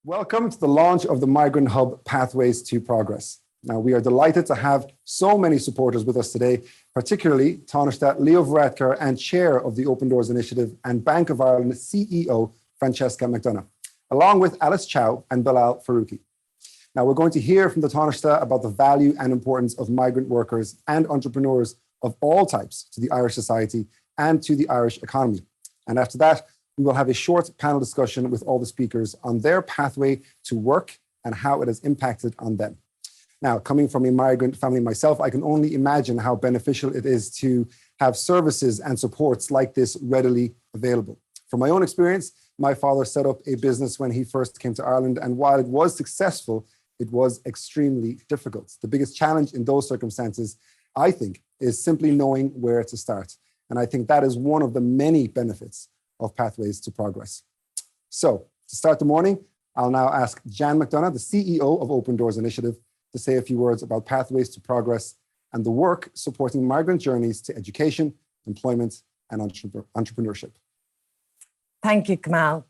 Welcome to the launch of the Migrant Hub Pathways to Progress. Now, we are delighted to have so many supporters with us today, particularly Taoiseach Leo Varadkar and Chair of the Open Doors Initiative and Bank of Ireland CEO Francesca McDonagh, along with Alice Chow and Bilal Faruqi. Now, we're going to hear from the Taoiseach about the value and importance of migrant workers and entrepreneurs of all types to the Irish society and to the Irish economy. And after that, we will have a short panel discussion with all the speakers on their pathway to work and how it has impacted on them. Now, coming from a migrant family myself, I can only imagine how beneficial it is to have services and supports like this readily available. From my own experience, my father set up a business when he first came to Ireland, and while it was successful, it was extremely difficult. The biggest challenge in those circumstances, I think, is simply knowing where to start. And I think that is one of the many benefits of Pathways to Progress. So, to start the morning, I'll now ask Jan McDonagh, the CEO of Open Doors Initiative, to say a few words about Pathways to Progress and the work supporting migrant journeys to education, employment, and entrepreneurship. Thank you, Kamal.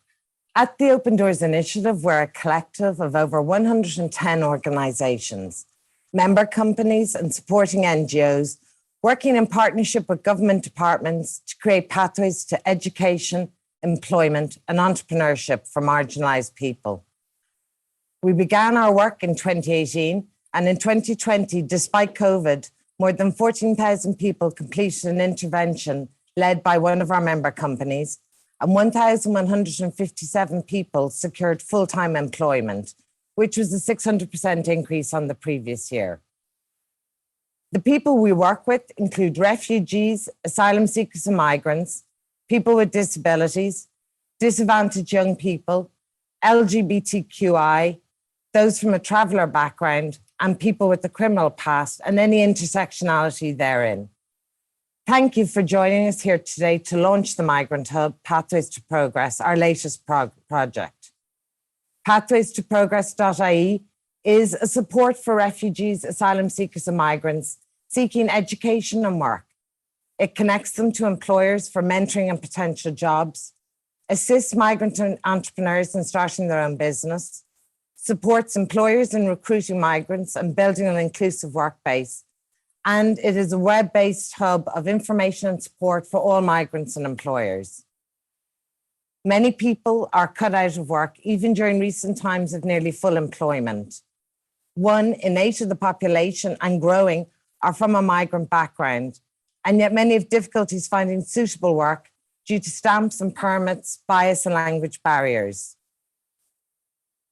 At the Open Doors Initiative, we're a collective of over 110 organisations, member companies and supporting NGOs, working in partnership with government departments to create pathways to education, employment, and entrepreneurship for marginalised people. We began our work in 2018, and in 2020, despite COVID, more than 14,000 people completed an intervention led by one of our member companies, and 1,157 people secured full-time employment, which was a 600% increase on the previous year. The people we work with include refugees, asylum seekers and migrants, people with disabilities, disadvantaged young people, LGBTQI, those from a traveller background, and people with a criminal past and any intersectionality therein. Thank you for joining us here today to launch the Migrant Hub Pathways to Progress, our latest project. Pathways to Progress.ie is a support for refugees, asylum seekers and migrants seeking education and work. It connects them to employers for mentoring and potential jobs, assists migrant entrepreneurs in starting their own business, supports employers in recruiting migrants and building an inclusive workplace, and it is a web-based hub of information and support for all migrants and employers. Many people are cut out of work, even during recent times of nearly full employment. 1 in 8 of the population, and growing, are from a migrant background, and yet many have difficulties finding suitable work due to stamps and permits, bias and language barriers.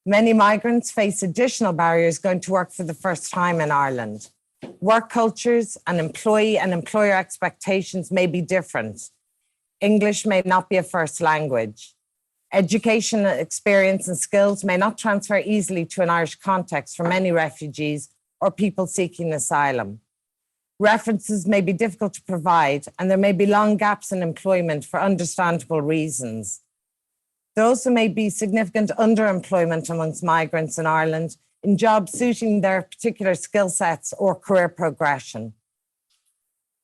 Many migrants face additional barriers going to work for the first time in Ireland. Work cultures and employee and employer expectations may be different. English may not be a first language. Education, experience and skills may not transfer easily to an Irish context for many refugees or people seeking asylum. References may be difficult to provide, and there may be long gaps in employment for understandable reasons. There also may be significant underemployment amongst migrants in Ireland in jobs suiting their particular skill sets or career progression.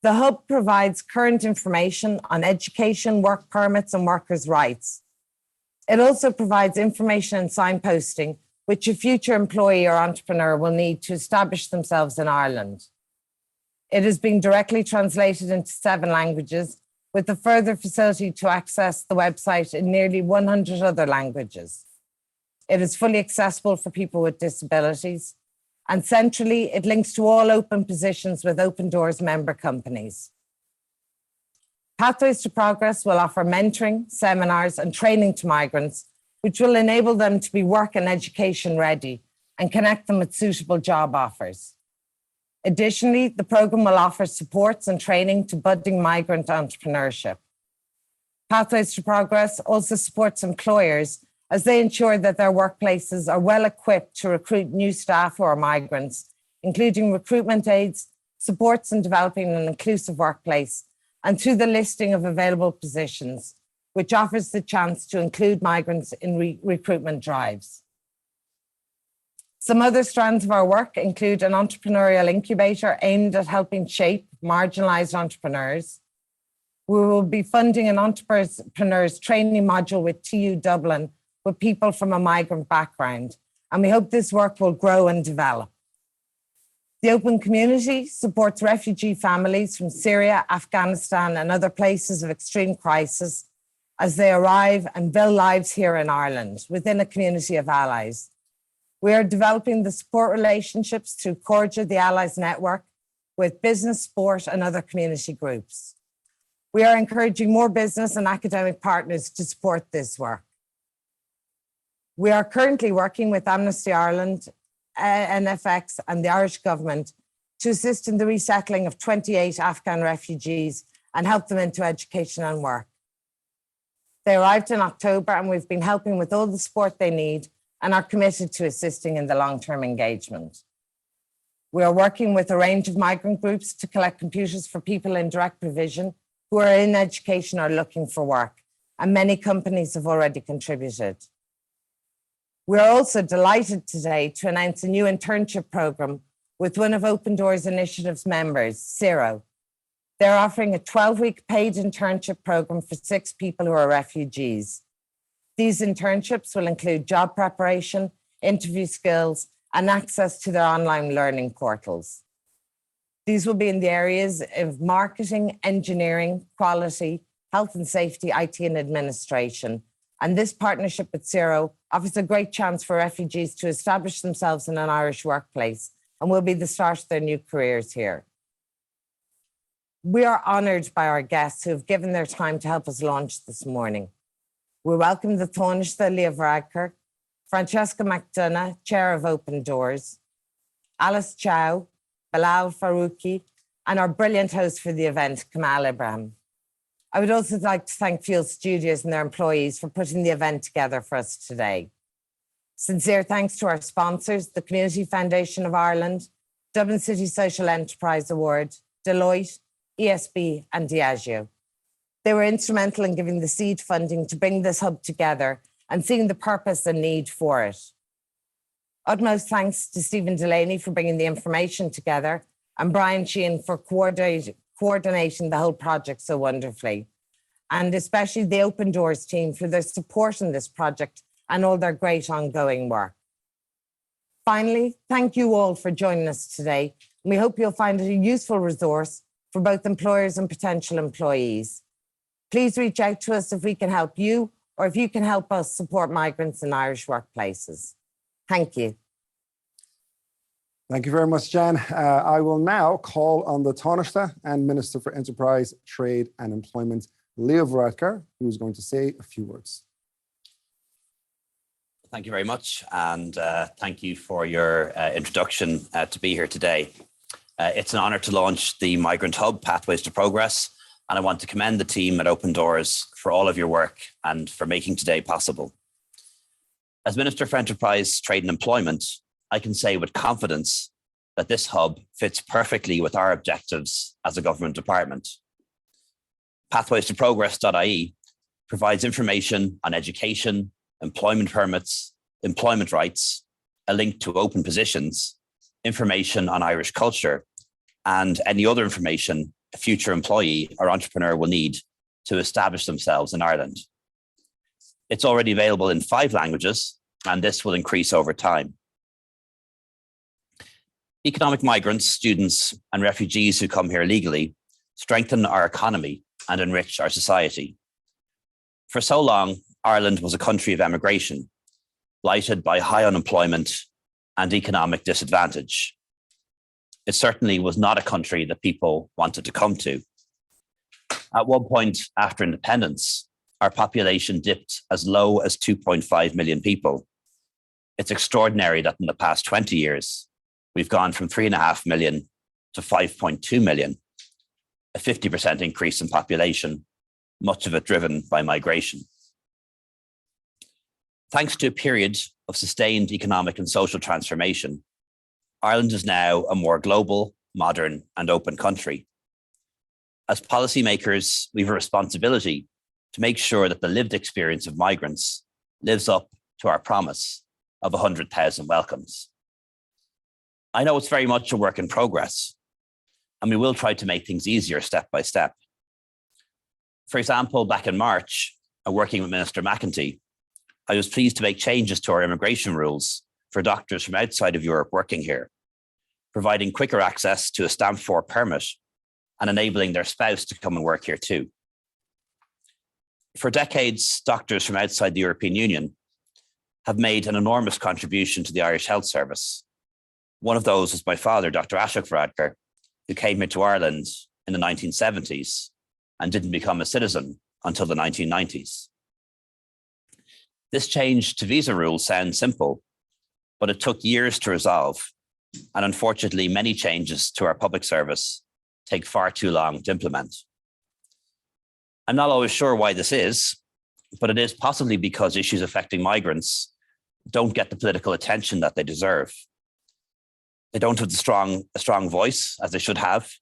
The Hub provides current information on education, work permits and workers' rights. It also provides information and signposting which a future employee or entrepreneur will need to establish themselves in Ireland. It is being directly translated into 7 languages, with a further facility to access the website in nearly 100 other languages. It is fully accessible for people with disabilities, and centrally, it links to all open positions with Open Doors member companies. Pathways to Progress will offer mentoring, seminars, and training to migrants, which will enable them to be work and education ready and connect them with suitable job offers. Additionally, the programme will offer supports and training to budding migrant entrepreneurship. Pathways to Progress also supports employers as they ensure that their workplaces are well equipped to recruit new staff who are migrants, including recruitment aids, supports in developing an inclusive workplace, and through the listing of available positions, which offers the chance to include migrants in recruitment drives. Some other strands of our work include an entrepreneurial incubator aimed at helping shape marginalised entrepreneurs. We will be funding an entrepreneurs training module with TU Dublin with people from a migrant background, and we hope this work will grow and develop. The Open Community supports refugee families from Syria, Afghanistan, and other places of extreme crisis as they arrive and build lives here in Ireland within a community of allies. We are developing the support relationships through Corja, the Allies Network, with business, sport, and other community groups. We are encouraging more business and academic partners to support this work. We are currently working with Amnesty Ireland, NFX, and the Irish government to assist in the resettling of 28 Afghan refugees and help them into education and work. They arrived in October, and we've been helping with all the support they need and are committed to assisting in the long-term engagement. We are working with a range of migrant groups to collect computers for people in direct provision who are in education or looking for work, and many companies have already contributed. We are also delighted today to announce a new internship program with one of Open Doors Initiative's members, Zero. They're offering a 12-week paid internship program for 6 people who are refugees. These internships will include job preparation, interview skills, and access to their online learning portals. These will be in the areas of marketing, engineering, quality, health and safety, IT, and administration. And this partnership with Zero offers a great chance for refugees to establish themselves in an Irish workplace and will be the start of their new careers here. We are honoured by our guests who have given their time to help us launch this morning. We welcome the Taoiseach Leo Varadkar, Francesca McDonough, Chair of Open Doors, Alice Chow, Bilal Farouki, and our brilliant host for the event, Kamal Ibrahim. I would also like to thank Fuel Studios and their employees for putting the event together for us today. Sincere thanks to our sponsors, the Community Foundation of Ireland, Dublin City Social Enterprise Award, Deloitte, ESB, and Diageo. They were instrumental in giving the seed funding to bring this hub together and seeing the purpose and need for it. Utmost thanks to Stephen Delaney for bringing the information together and Brian Sheehan for coordinating the whole project so wonderfully, and especially the Open Doors team for their support in this project and all their great ongoing work. Finally, thank you all for joining us today. We hope you'll find it a useful resource for both employers and potential employees. Please reach out to us if we can help you or if you can help us support migrants in Irish workplaces. Thank you. Thank you very much, Jan. I will now call on the Taoiseach and Minister for Enterprise, Trade and Employment, Leo Varadkar, who's going to say a few words. Thank you very much, and thank you for your introduction to be here today. It's an honour to launch the Migrant Hub, Pathways to Progress, and I want to commend the team at Open Doors for all of your work and for making today possible. As Minister for Enterprise, Trade and Employment, I can say with confidence that this hub fits perfectly with our objectives as a government department. Pathways to Progress.ie provides information on education, employment permits, employment rights, a link to open positions, information on Irish culture, and any other information a future employee or entrepreneur will need to establish themselves in Ireland. It's already available in 5 languages, and this will increase over time. Economic migrants, students, and refugees who come here legally strengthen our economy and enrich our society. For so long, Ireland was a country of emigration, blighted by high unemployment and economic disadvantage. It certainly was not a country that people wanted to come to. At one point after independence, our population dipped as low as 2.5 million people. It's extraordinary that in the past 20 years, we've gone from 3.5 million to 5.2 million, a 50% increase in population, much of it driven by migration. Thanks to a period of sustained economic and social transformation, Ireland is now a more global, modern, and open country. As policymakers, we have a responsibility to make sure that the lived experience of migrants lives up to our promise of 100,000 welcomes. I know it's very much a work in progress, and we will try to make things easier step by step. For example, back in March, working with Minister McEntee, I was pleased to make changes to our immigration rules for doctors from outside of Europe working here, providing quicker access to a stamp 4 permit and enabling their spouse to come and work here too. For decades, doctors from outside the European Union have made an enormous contribution to the Irish Health Service. One of those was my father, Dr. Ashok Varadkar, who came here to Ireland in the 1970s and didn't become a citizen until the 1990s. This change to visa rules sounds simple, but it took years to resolve. And unfortunately, many changes to our public service take far too long to implement. I'm not always sure why this is, but it is possibly because issues affecting migrants don't get the political attention that they deserve. They don't have a strong voice as they should have.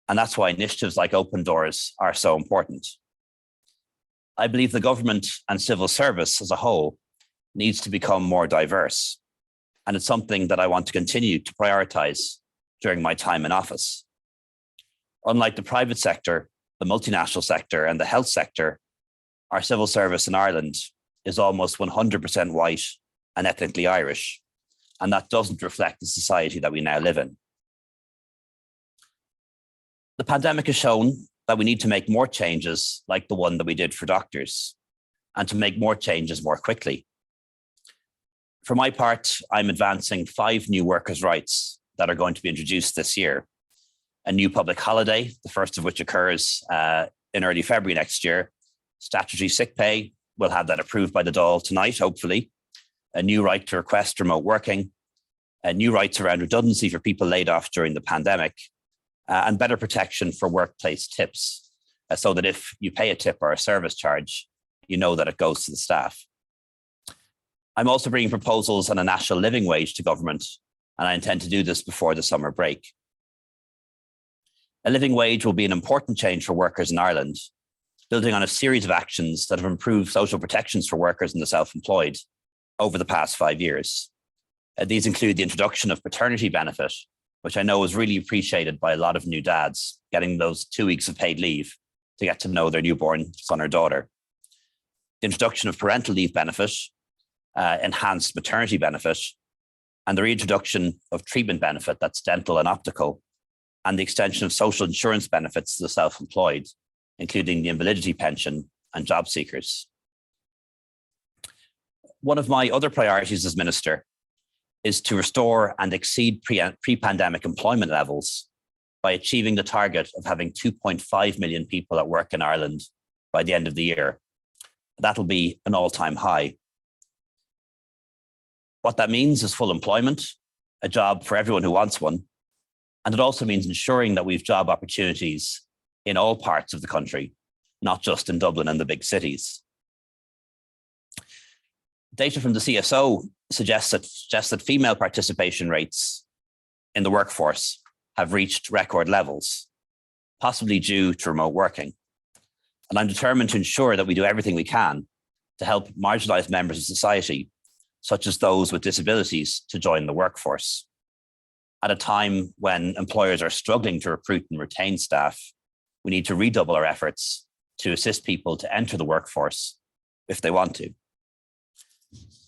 And that's why initiatives like Open Doors are so important. I believe the government and civil service as a whole needs to become more diverse. And it's something that I want to continue to prioritize during my time in office. Unlike the private sector, the multinational sector, and the health sector, our civil service in Ireland is almost 100% white and ethnically Irish, and that doesn't reflect the society that we now live in. The pandemic has shown that we need to make more changes like the one that we did for doctors, and to make more changes more quickly. For my part, I'm advancing 5 new workers' rights that are going to be introduced this year. A new public holiday, the first of which occurs in early February next year. Statutory sick pay, we'll have that approved by the Dáil tonight, hopefully. A new right to request remote working, new rights around redundancy for people laid off during the pandemic, and better protection for workplace tips, so that if you pay a tip or a service charge, you know that it goes to the staff. I'm also bringing proposals on a national living wage to government, and I intend to do this before the summer break. A living wage will be an important change for workers in Ireland, building on a series of actions that have improved social protections for workers and the self-employed over the past 5 years. These include the introduction of paternity benefit, which I know is really appreciated by a lot of new dads, getting those 2 weeks of paid leave to get to know their newborn son or daughter. The introduction of parental leave benefit, enhanced maternity benefit, and the reintroduction of treatment benefit, that's dental and optical, and the extension of social insurance benefits to the self-employed, including the invalidity pension and job seekers. One of my other priorities as Minister is to restore and exceed pre-pandemic employment levels by achieving the target of having 2.5 million people at work in Ireland by the end of the year. That'll be an all-time high. What that means is full employment, a job for everyone who wants one. And it also means ensuring that we've job opportunities in all parts of the country, not just in Dublin and the big cities. Data from the CSO suggests that female participation rates in the workforce have reached record levels, possibly due to remote working. And I'm determined to ensure that we do everything we can to help marginalised members of society, such as those with disabilities, to join the workforce. At a time when employers are struggling to recruit and retain staff, we need to redouble our efforts to assist people to enter the workforce if they want to.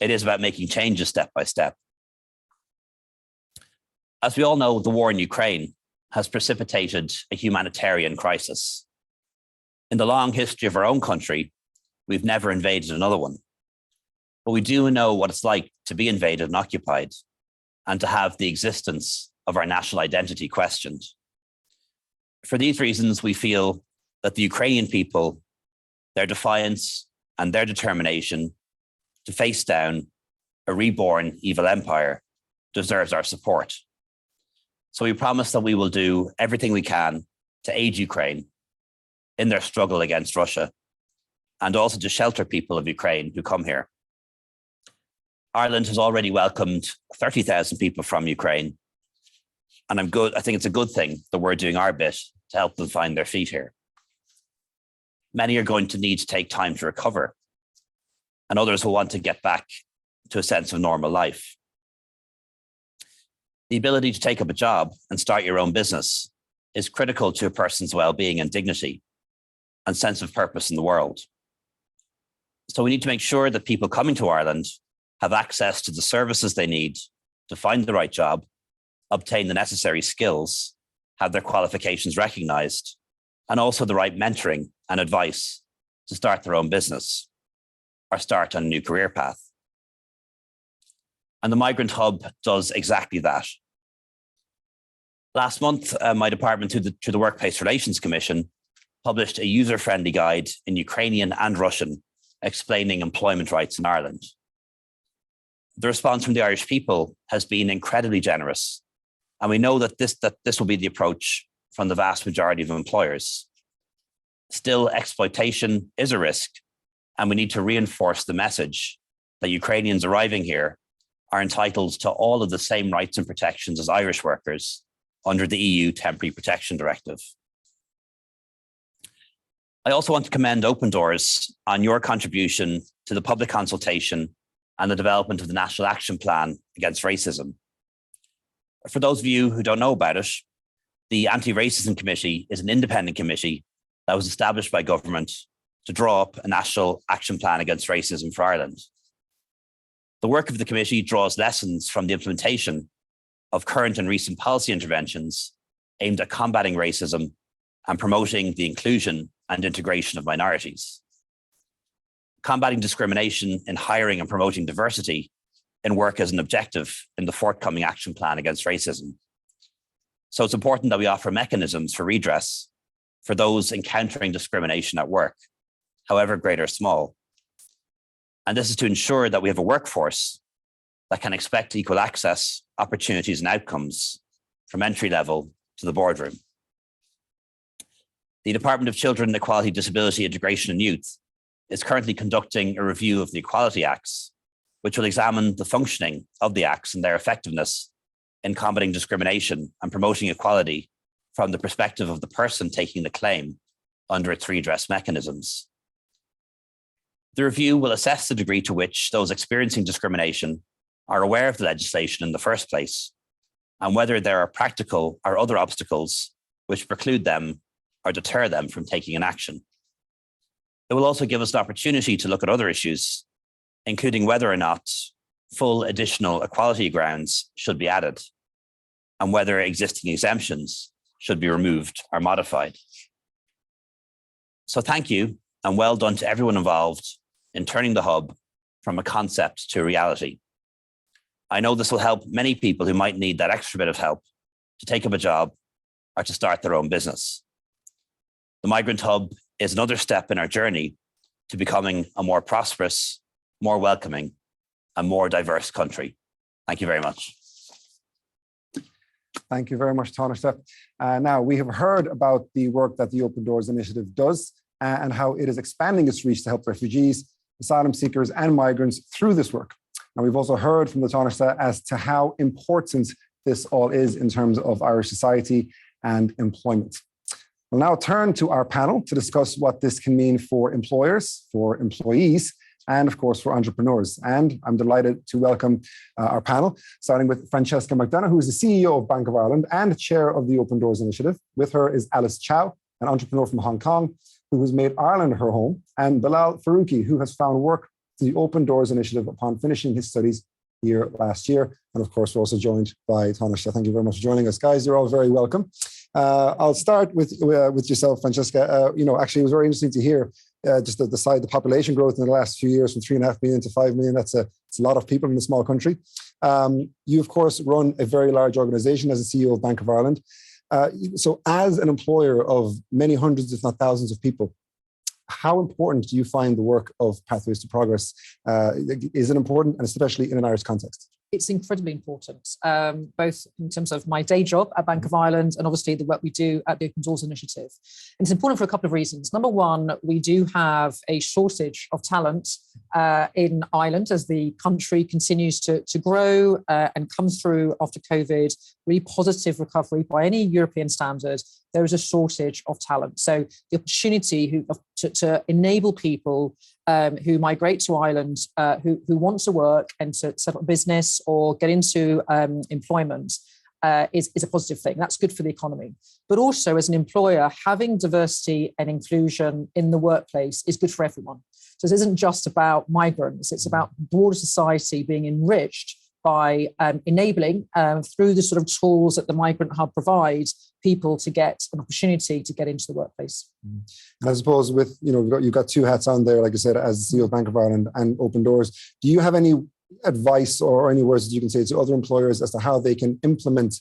It is about making changes step by step. As we all know, the war in Ukraine has precipitated a humanitarian crisis. In the long history of our own country, we've never invaded another one. But we do know what it's like to be invaded and occupied, and to have the existence of our national identity questioned. For these reasons, we feel that the Ukrainian people, their defiance and their determination to face down a reborn evil empire deserves our support. So we promise that we will do everything we can to aid Ukraine in their struggle against Russia, and also to shelter people of Ukraine who come here. Ireland has already welcomed 30,000 people from Ukraine, and I think it's a good thing that we're doing our bit to help them find their feet here. Many are going to need to take time to recover, and others will want to get back to a sense of normal life. The ability to take up a job and start your own business is critical to a person's well-being and dignity and sense of purpose in the world. So we need to make sure that people coming to Ireland have access to the services they need to find the right job, obtain the necessary skills, have their qualifications recognised, and also the right mentoring and advice to start their own business or start on a new career path. And the Migrant Hub does exactly that. Last month, my department, through the Workplace Relations Commission, published a user-friendly guide in Ukrainian and Russian explaining employment rights in Ireland. The response from the Irish people has been incredibly generous, and we know that this will be the approach from the vast majority of employers. Still, exploitation is a risk, and we need to reinforce the message that Ukrainians arriving here are entitled to all of the same rights and protections as Irish workers under the EU Temporary Protection Directive. I also want to commend Open Doors on your contribution to the public consultation and the development of the National Action Plan Against Racism. For those of you who don't know about it, the Anti-Racism Committee is an independent committee that was established by government to draw up a National Action Plan Against Racism for Ireland. The work of the committee draws lessons from the implementation of current and recent policy interventions aimed at combating racism and promoting the inclusion and integration of minorities. Combating discrimination in hiring and promoting diversity in work as an objective in the forthcoming action plan against racism. So it's important that we offer mechanisms for redress for those encountering discrimination at work, however great or small. And this is to ensure that we have a workforce that can expect equal access, opportunities, and outcomes from entry level to the boardroom. The Department of Children, Equality, Disability, Integration and Youth is currently conducting a review of the Equality Acts, which will examine the functioning of the Acts and their effectiveness in combating discrimination and promoting equality from the perspective of the person taking the claim under its redress mechanisms. The review will assess the degree to which those experiencing discrimination are aware of the legislation in the first place, and whether there are practical or other obstacles which preclude them or deter them from taking an action. It will also give us an opportunity to look at other issues, including whether or not full additional equality grounds should be added, and whether existing exemptions should be removed or modified. So thank you, and well done to everyone involved in turning the hub from a concept to a reality. I know this will help many people who might need that extra bit of help to take up a job or to start their own business. The Migrant Hub is another step in our journey to becoming a more prosperous, more welcoming, and more diverse country. Thank you very much. Thank you very much, Tánaiste. Now, we have heard about the work that the Open Doors Initiative does and how it is expanding its reach to help refugees, asylum seekers, and migrants through this work. And we've also heard from the Tánaiste as to how important this all is in terms of Irish society and employment. We'll now turn to our panel to discuss what this can mean for employers, for employees, and of course for entrepreneurs. And I'm delighted to welcome our panel, starting with Francesca McDonough, who is the CEO of Bank of Ireland and chair of the Open Doors Initiative. With her is Alice Chow, an entrepreneur from Hong Kong, who has made Ireland her home, and Bilal Faruqi, who has found work to the Open Doors Initiative upon finishing his studies here last year. And of course, we're also joined by Tánaiste. Thank you very much for joining us, guys. You're all very welcome. I'll start with yourself, Francesca. Actually, it was very interesting to hear just the population growth in the last few years from 3.5 million to 5 million. It's a lot of people in a small country. You, of course, run a very large organization as a CEO of Bank of Ireland. So as an employer of many hundreds, if not thousands of people, how important do you find the work of Pathways to Progress? Is it important, and especially in an Irish context? It's incredibly important, both in terms of my day job at Bank of Ireland and obviously the work we do at the Open Doors Initiative. And it's important for a couple of reasons. Number one, we do have a shortage of talent in Ireland as the country continues to grow and come through after COVID, really positive recovery by any European standard. There is a shortage of talent. So the opportunity to enable people who migrate to Ireland, who want to work and to set up a business or get into employment, is a positive thing. That's good for the economy. But also as an employer, having diversity and inclusion in the workplace is good for everyone. So this isn't just about migrants. It's about broader society being enriched by enabling through the sort of tools that the Migrant Hub provides people to get an opportunity to get into the workplace. And I suppose with, you've got two hats on there, like I said, as CEO of Bank of Ireland and Open Doors. Do you have any advice or any words that you can say to other employers as to how they can implement,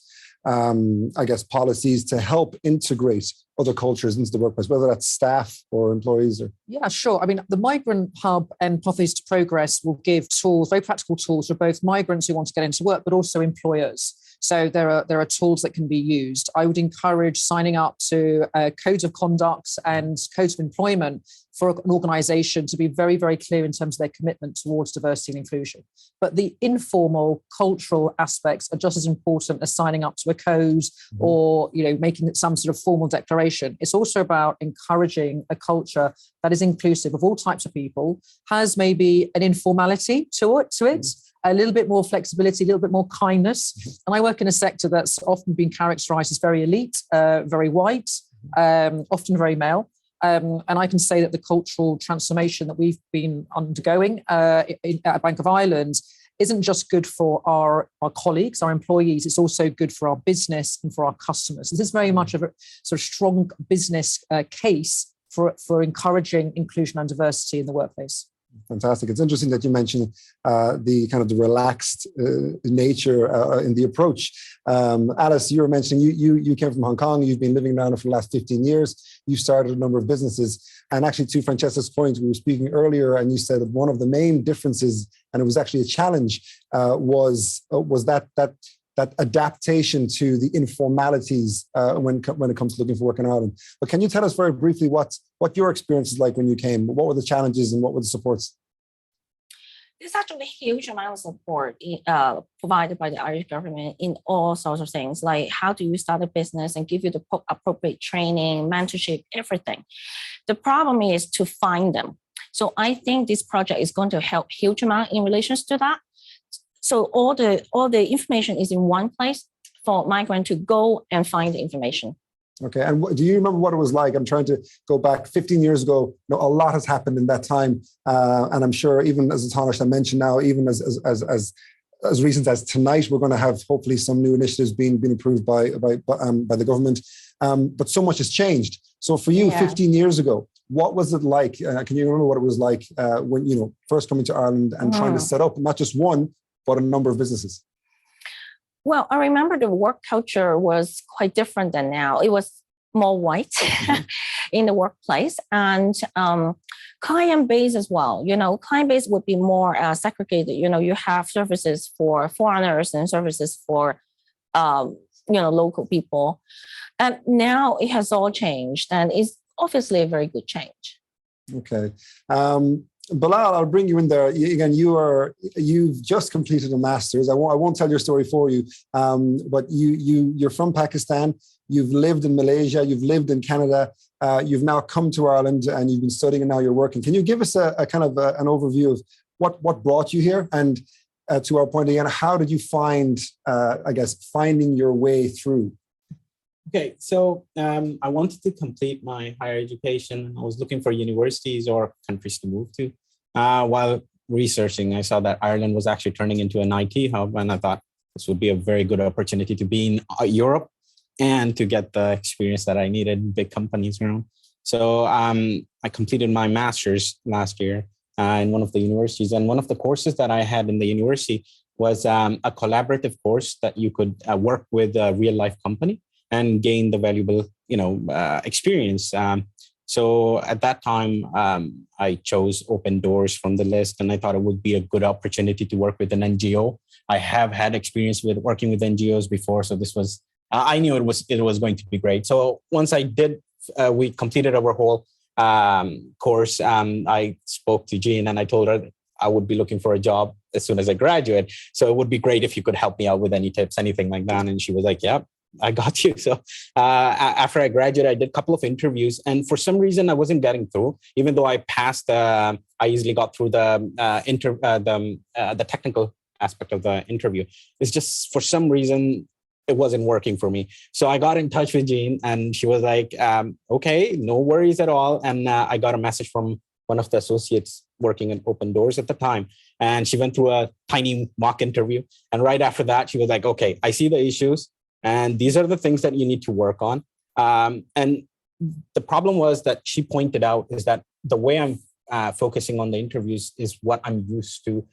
policies to help integrate other cultures into the workplace, whether that's staff or employees? Yeah, sure. I mean, the Migrant Hub and Pathways to Progress will give tools, very practical tools for both migrants who want to get into work, but also employers. So there are tools that can be used. I would encourage signing up to codes of conduct and codes of employment for an organisation to be very, very clear in terms of their commitment towards diversity and inclusion. But the informal cultural aspects are just as important as signing up to a code or making some sort of formal declaration. It's also about encouraging a culture that is inclusive of all types of people, has maybe an informality to it. A little bit more flexibility, a little bit more kindness. And I work in a sector that's often been characterized as very elite, very white, often very male. And I can say that the cultural transformation that we've been undergoing at Bank of Ireland isn't just good for our colleagues, our employees, it's also good for our business and for our customers. This is very much of a sort of strong business case for encouraging inclusion and diversity in the workplace. Fantastic. It's interesting that you mentioned the relaxed nature in the approach. Alice, you were mentioning you came from Hong Kong. You've been living down there for the last 15 years. You started a number of businesses. And actually, to Francesca's point, we were speaking earlier, and you said that one of the main differences, and it was actually a challenge, was that adaptation to the informalities when it comes to looking for work in Ireland. But can you tell us very briefly what your experience is like when you came? What were the challenges and what were the supports? There's actually a huge amount of support provided by the Irish government in all sorts of things, like how do you start a business and give you the appropriate training, mentorship, everything. The problem is to find them. So I think this project is going to help huge amount in relation to that. So all the information is in one place for migrants to go and find the information. Okay, and do you remember what it was like? I'm trying to go back 15 years ago. A lot has happened in that time, and I'm sure even as Tánaiste mentioned now, even as recent as tonight, we're going to have hopefully some new initiatives being approved by the government. But so much has changed. So for you, 15 years ago, what was it like? Can you remember what it was like when first coming to Ireland and trying to set up not just one, but a number of businesses? Well, I remember the work culture was quite different than now. It was more white in the workplace, and client base as well. Client base would be more segregated. You have services for foreigners and services for local people. And now it has all changed, and it's obviously a very good change. Okay. Bilal, I'll bring you in there. Again, you've just completed a master's. I won't tell your story for you, but you're from Pakistan. You've lived in Malaysia. You've lived in Canada. You've now come to Ireland, and you've been studying, and now you're working. Can you give us a kind of an overview of what brought you here? And to our point again, how did you find, finding your way through? Okay, so I wanted to complete my higher education. I was looking for universities or countries to move to. While researching, I saw that Ireland was actually turning into an IT hub, and I thought this would be a very good opportunity to be in Europe and to get the experience that I needed in big companies around. So I completed my master's last year in one of the universities, and one of the courses that I had in the university was a collaborative course that you could work with a real life company and gain the valuable, experience. So at that time, I chose Open Doors from the list, and I thought it would be a good opportunity to work with an NGO. I have had experience with working with NGOs before, so this was, I knew it was going to be great. So once I did, we completed our whole course. I spoke to Jean, and I told her I would be looking for a job as soon as I graduate. So it would be great if you could help me out with any tips, anything like that. And she was like, yeah, I got you. So after I graduated, I did a couple of interviews, and for some reason I wasn't getting through. Even though I passed, I easily got through the technical aspect of the interview. It's just for some reason it wasn't working for me. So I got in touch with Jean, and she was like, okay, no worries at all. And I got a message from one of the associates working in Open Doors at the time. And she went through a tiny mock interview. And right after that, she was like, okay, I see the issues. And these are the things that you need to work on. And the problem was that she pointed out is that the way I'm focusing on the interviews is what I'm used to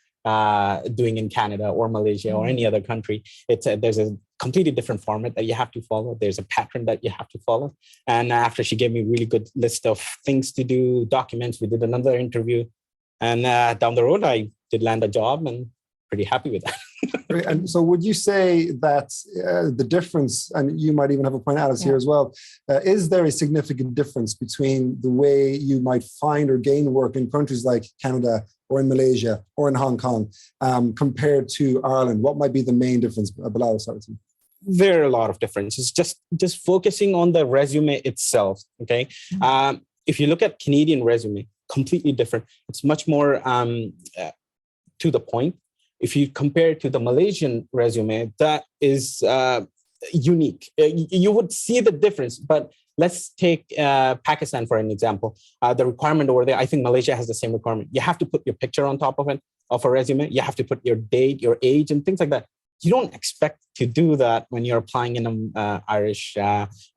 doing in Canada or Malaysia or any other country. There's a completely different format that you have to follow. There's a pattern that you have to follow. And after she gave me a really good list of things to do, documents, we did another interview. And down the road, I did land a job, and pretty happy with that. And so would you say that the difference, and you might even have a point, Alice, here as well, is there a significant difference between the way you might find or gain work in countries like Canada or in Malaysia or in Hong Kong compared to Ireland? What might be the main difference? Bilal, start with you. There are a lot of differences. Just focusing on the resume itself, okay? If you look at Canadian resume, completely different. It's much more to the point. If you compare it to the Malaysian resume, that is unique. You would see the difference, but let's take Pakistan for an example. The requirement over there, I think Malaysia has the same requirement. You have to put your picture on top of it, of a resume. You have to put your date, your age, and things like that. You don't expect to do that when you're applying in an Irish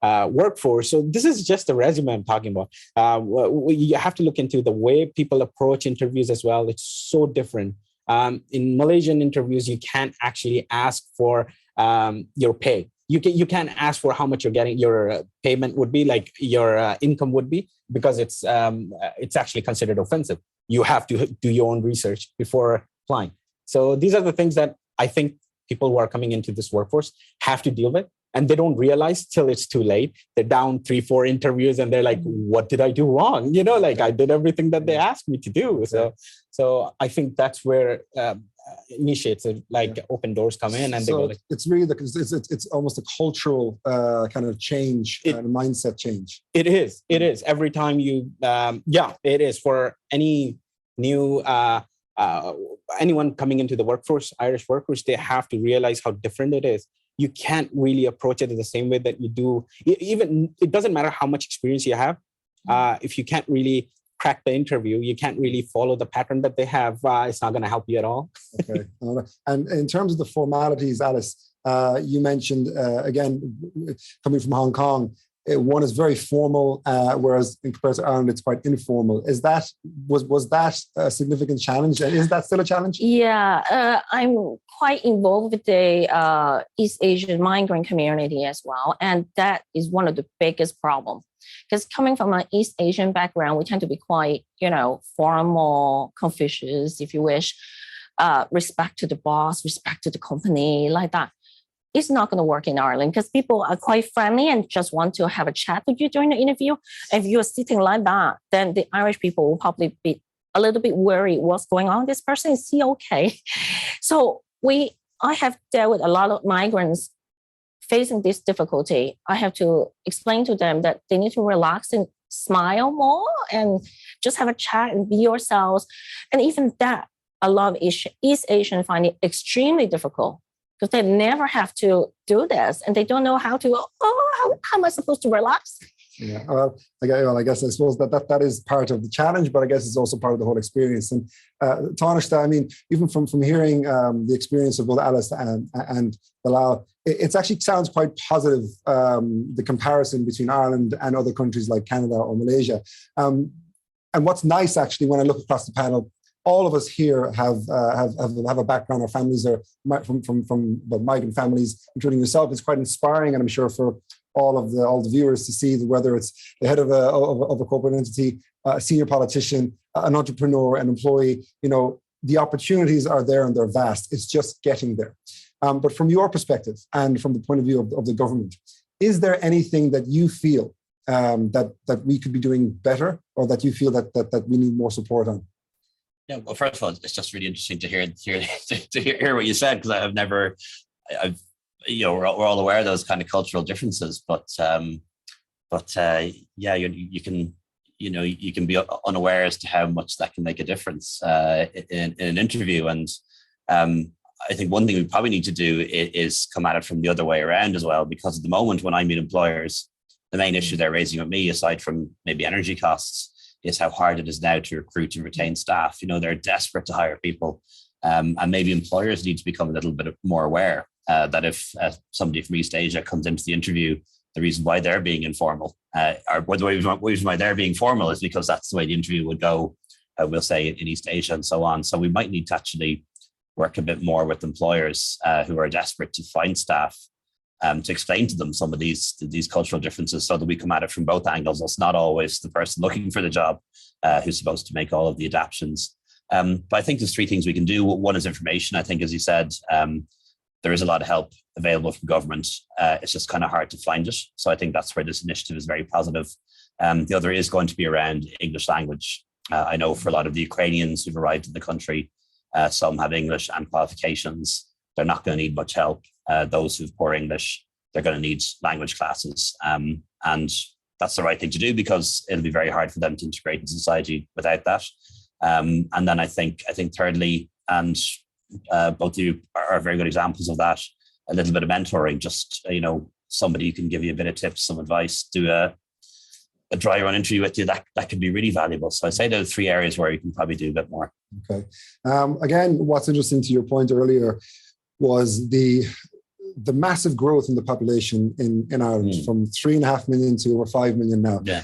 workforce. So this is just the resume I'm talking about. You have to look into the way people approach interviews as well. It's so different. In Malaysian interviews, you can't actually ask for your pay. You can't ask for how much you're getting, your payment would be, like your income would be, because it's actually considered offensive. You have to do your own research before applying. So these are the things that I think people who are coming into this workforce have to deal with, and they don't realize till it's too late. They're down 3-4 interviews and they're like, what did I do wrong? Like I did everything that they asked me to do. So I think that's where initiatives like Open Doors come in, and they go like, it's really it's almost a cultural kind of change, and a mindset change. It is every time you it is for any new anyone coming into the workforce, Irish workforce, they have to realize how different it is. You can't really approach it in the same way that you do. Even it doesn't matter how much experience you have. If you can't really crack the interview, you can't really follow the pattern that they have. It's not going to help you at all. Okay. And in terms of the formalities, Alice, you mentioned again, coming from Hong Kong, one is very formal, whereas in comparison to Ireland, it's quite informal. Was that a significant challenge? And is that still a challenge? Yeah, I'm quite involved with the East Asian migrant community as well. And that is one of the biggest problems. Because coming from an East Asian background, we tend to be quite, formal, Confucius, if you wish, respect to the boss, respect to the company, like that. It's not going to work in Ireland because people are quite friendly and just want to have a chat with you during the interview. If you're sitting like that, then the Irish people will probably be a little bit worried what's going on. This person, is he okay? So I have dealt with a lot of migrants facing this difficulty. I have to explain to them that they need to relax and smile more and just have a chat and be yourselves. And even that, a lot of East Asians find it extremely difficult, because they never have to do this, and they don't know how to. How am I supposed to relax? Yeah, well, I suppose that is part of the challenge, but I guess it's also part of the whole experience. And Taoiseach, I mean, even from hearing the experience of both Alice and Bilal, it actually sounds quite positive. The comparison between Ireland and other countries like Canada or Malaysia. And what's nice, actually, when I look across the panel, all of us here have a background. Our families are from migrant families, including yourself. It's quite inspiring, and I'm sure for all the viewers to see that whether it's the head of a corporate entity, a senior politician, an entrepreneur, an employee, the opportunities are there and they're vast. It's just getting there. But from your perspective and from the point of view of the government, is there anything that you feel that we could be doing better, or that you feel that we need more support on? Yeah, well, first of all, it's just really interesting to hear what you said, because we're all aware of those kind of cultural differences, but yeah, you can be unaware as to how much that can make a difference in an interview. And I think one thing we probably need to do is come at it from the other way around as well, because at the moment when I meet employers, the main issue they're raising with me, aside from maybe energy costs, is how hard it is now to recruit and retain staff. They're desperate to hire people. And maybe employers need to become a little bit more aware that if somebody from East Asia comes into the interview, the reason why they're being informal, or the reason why they're being formal is because that's the way the interview would go, we'll say, in East Asia and so on. So we might need to actually work a bit more with employers who are desperate to find staff, to explain to them some of these cultural differences, so that we come at it from both angles. It's not always the person looking for the job who's supposed to make all of the adaptions. But I think there's three things we can do. One is information. I think, as you said, there is a lot of help available from government. It's just kind of hard to find it. So I think that's where this initiative is very positive. The other is going to be around English language. I know for a lot of the Ukrainians who've arrived in the country, some have English and qualifications. They're not going to need much help. Those who've poor English, they're going to need language classes. And that's the right thing to do, because it'll be very hard for them to integrate in society without that. And then I think thirdly, and both of you are very good examples of that, a little bit of mentoring, just, somebody who can give you a bit of tips, some advice, do a dry run interview with you, that can be really valuable. So I say those three areas where you can probably do a bit more. Okay. Again, what's interesting to your point earlier was the massive growth in the population in Ireland, from 3.5 million to over 5 million now. Yeah.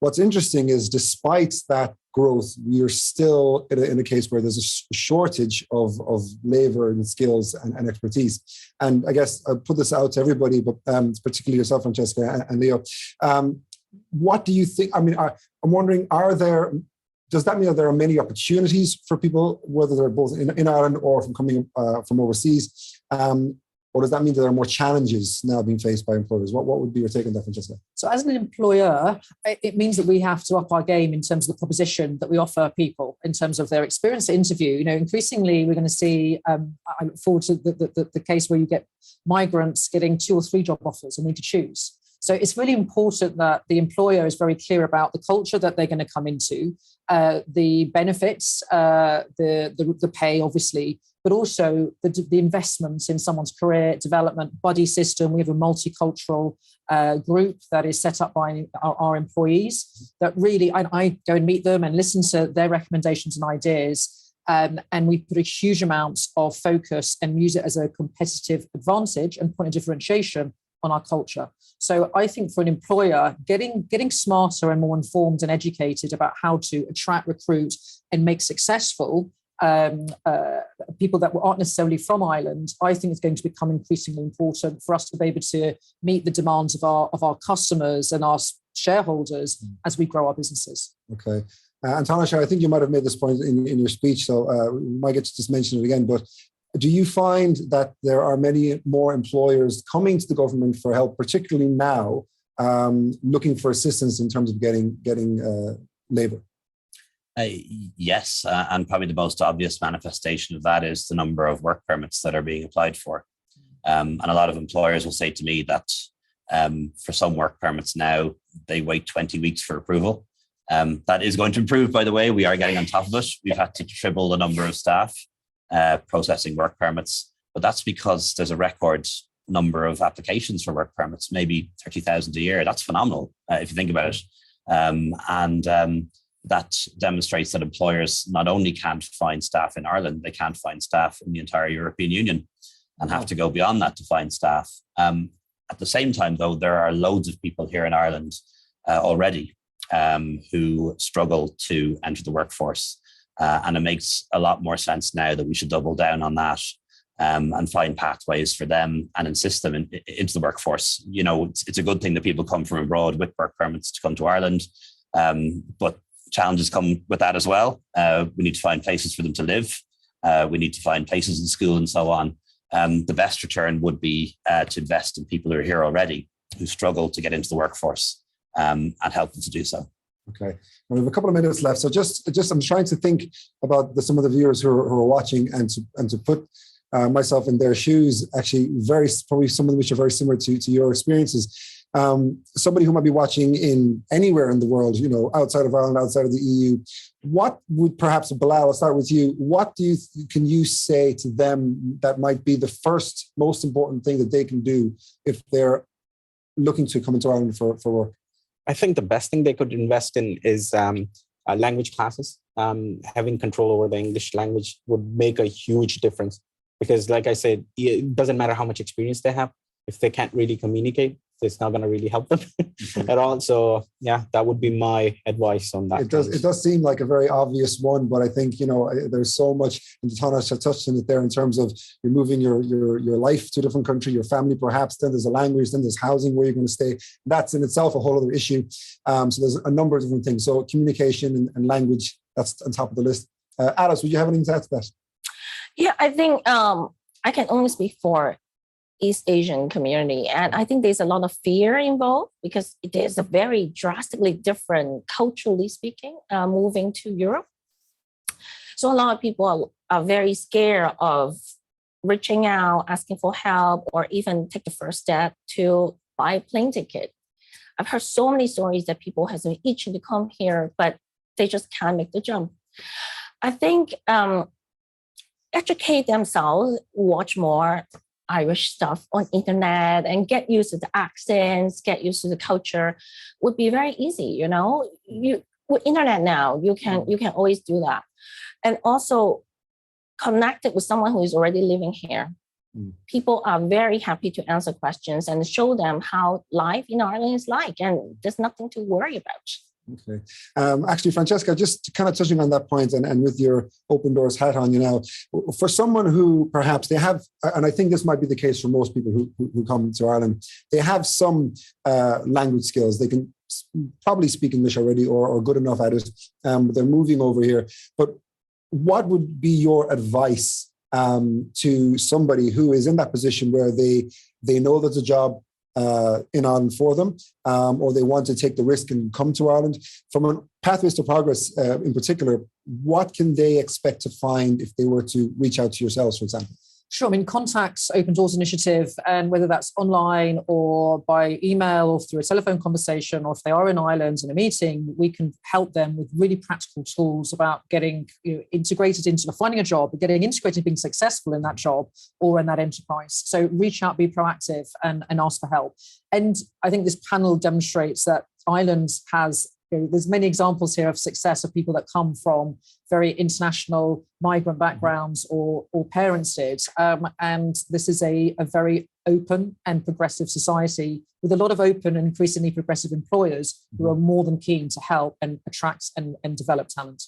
What's interesting is, despite that growth, we are still in a case where there's a shortage of labor and skills and expertise. And I guess I'll put this out to everybody, but particularly yourself, Francesca and Leo. What do you think? I mean, I'm wondering, does that mean that there are many opportunities for people, whether they're both in Ireland or from coming from overseas? Or does that mean that there are more challenges now being faced by employers? What would be your take on that, Francesca? So as an employer, it means that we have to up our game in terms of the proposition that we offer people in terms of their experience to interview. Increasingly, we're going to see, I look forward to the case where you get migrants getting 2 or 3 job offers and need to choose. So it's really important that the employer is very clear about the culture that they're going to come into, the benefits, the pay, obviously, but also the investments in someone's career development, buddy system. We have a multicultural group that is set up by our employees that really, I go and meet them and listen to their recommendations and ideas. And we put a huge amount of focus and use it as a competitive advantage and point of differentiation on our culture. So I think for an employer, getting smarter and more informed and educated about how to attract, recruit, and make successful people that aren't necessarily from Ireland, I think is going to become increasingly important for us to be able to meet the demands of our customers and our shareholders as we grow our businesses. Okay. And Tanisha, I think you might have made this point in your speech, so we might get to just mention it again, but do you find that there are many more employers coming to the government for help, particularly now, looking for assistance in terms of getting labour? Yes, and probably the most obvious manifestation of that is the number of work permits that are being applied for. And a lot of employers will say to me that for some work permits now, they wait 20 weeks for approval. That is going to improve, by the way. We are getting on top of it. We've had to triple the number of staff processing work permits, but that's because there's a record number of applications for work permits, maybe 30,000 a year. That's phenomenal if you think about it. That demonstrates that employers not only can't find staff in Ireland, they can't find staff in the entire European Union and have to go beyond that to find staff. At the same time, though, there are loads of people here in Ireland already who struggle to enter the workforce. And it makes a lot more sense now that we should double down on that and find pathways for them and insist them into the workforce. It's a good thing that people come from abroad with work permits to come to Ireland, but challenges come with that as well. We need to find places for them to live. We need to find places in school and so on. The best return would be to invest in people who are here already, who struggle to get into the workforce and help them to do so. Okay, we have a couple of minutes left. So just I'm trying to think about some of the viewers who are watching and to put myself in their shoes, actually probably some of them which are very similar to your experiences. somebody who might be watching in anywhere in the world, outside of Ireland, outside of the EU, what would perhaps, Bilal, I'll start with you. What can you say to them that might be the first most important thing that they can do if they're looking to come into Ireland for work? I think the best thing they could invest in is language classes. Having control over the English language would make a huge difference, because like I said, it doesn't matter how much experience they have. If they can't really communicate, it's not going to really help them at all. So yeah, that would be my advice on that. It does seem like a very obvious one, but I think, there's so much, and Tánaiste touched on it there, in terms of you're moving your life to a different country, your family perhaps, then there's a language, then there's housing, where you're going to stay. That's in itself a whole other issue. So there's a number of different things. So communication and language, that's on top of the list. Alice, would you have anything to add to that? Yeah, I think I can only speak for East Asian community. And I think there's a lot of fear involved, because it is a very drastically different, culturally speaking, moving to Europe. So a lot of people are very scared of reaching out, asking for help, or even take the first step to buy a plane ticket. I've heard so many stories that people have been itching to come here, but they just can't make the jump. I think educate themselves, watch more Irish stuff on internet, and get used to the accents, get used to the culture would be very easy. With internet now, you can always do that. And also connect it with someone who is already living here. People are very happy to answer questions and show them how life in Ireland is like, and there's nothing to worry about. Okay. Actually, Francesca, just kind of touching on that point, and with your Open Doors hat on, for someone who perhaps they have, and I think this might be the case for most people who come to Ireland, they have some language skills. They can probably speak English already, or good enough at it. They're moving over here. But what would be your advice to somebody who is in that position where they know there's a job in Ireland for them, or they want to take the risk and come to Ireland? From a Pathways to Progress in particular, what can they expect to find if they were to reach out to yourselves, for example? Sure. Contact Open Doors Initiative, and whether that's online or by email or through a telephone conversation, or if they are in Ireland in a meeting, we can help them with really practical tools about getting integrated into finding a job, getting integrated, being successful in that job or in that enterprise. So reach out, be proactive, and ask for help. And I think this panel demonstrates that Ireland has, there's many examples here of success of people that come from very international migrant backgrounds or parents did. And this is a very open and progressive society with a lot of open and increasingly progressive employers who are more than keen to help and attract and develop talent.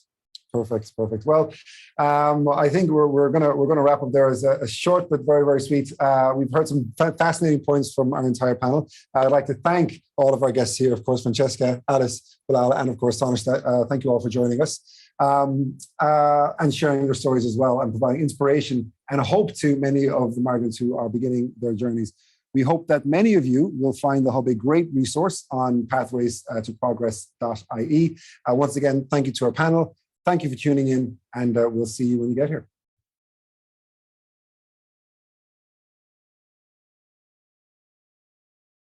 Perfect. Well, I think we're gonna wrap up there as a short but very, very sweet. We've heard some fascinating points from our entire panel. I'd like to thank all of our guests here, of course, Francesca, Alice, Bilal, and of course Tánaiste. Thank you all for joining us and sharing your stories as well, and providing inspiration and hope to many of the migrants who are beginning their journeys. We hope that many of you will find the Hub a great resource on pathways to progress.ie. Once again, thank you to our panel. Thank you for tuning in, and we'll see you when you get here.